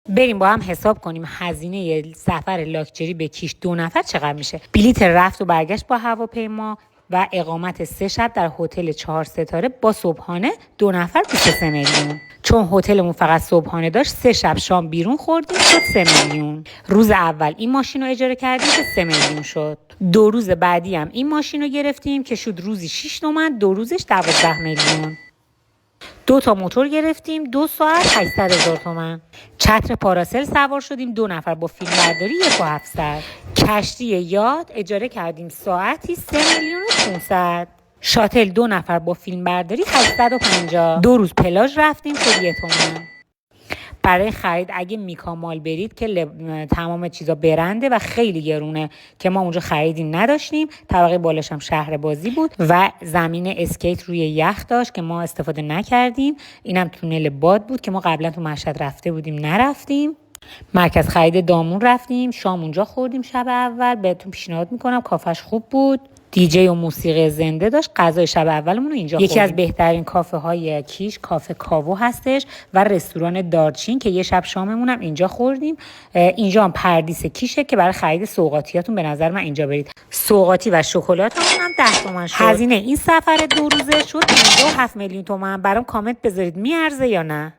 بریم با هم حساب کنیم هزینه سفر لاکچری به کیش 2 نفر چقدر میشه. بلیت رفت و برگشت با هواپیما و اقامت 3 شب در هتل 4 ستاره با صبحانه 2 نفر میشه 3 میلیون. چون هتلمون فقط صبحانه داشت 3 شب شام بیرون خوردیم شد 3 میلیون. روز اول این ماشین رو اجاره کردیم که 3 میلیون شد. 2 روز بعدی هم این ماشین رو گرفتیم که شد روزی 6 تومن، 2 روزش 12 میلیون. 2 تا موتور گرفتیم 2 ساعت 800,000 تومان. چتر پاراسل سوار شدیم 2 نفر با فیلم برداری 1,700. کشتی یاد اجاره کردیم ساعتی 3 میلیون و 500. شاتل 2 نفر با فیلم برداری 850. 2 روز پلاژ رفتیم شد 1 تومن. برای خرید اگه میکا مال برید که تمام چیزا برنده و خیلی گرونه که ما اونجا خریدی نداشتیم. طبقه بالاش هم شهر بازی بود و زمین اسکیت روی یخ داشت که ما استفاده نکردیم. اینم تونل باد بود که ما قبلا تو مشهد رفته بودیم نرفتیم. مرکز خرید دامون رفتیم، شام اونجا خوردیم. شب اول بهتون پیشنهاد میکنم، کافش خوب بود، دیجی و موسیقی زنده داشت. غذای شب اولمون رو اینجا خوردیم. یکی از بهترین کافه های کیش کافه کاوو هستش و رستوران دارچین که یه شب شاممون هم اینجا خوردیم. اینجا هم پردیس کیشه که برای خرید سوغاتیاتون به نظر من اینجا برید. سوغاتی و شکلاتمون هم 10 تومن شد. هزینه این سفر 2 روزه شد 7 میلیون تومان. برام کامنت بذارید میارزه یا نه.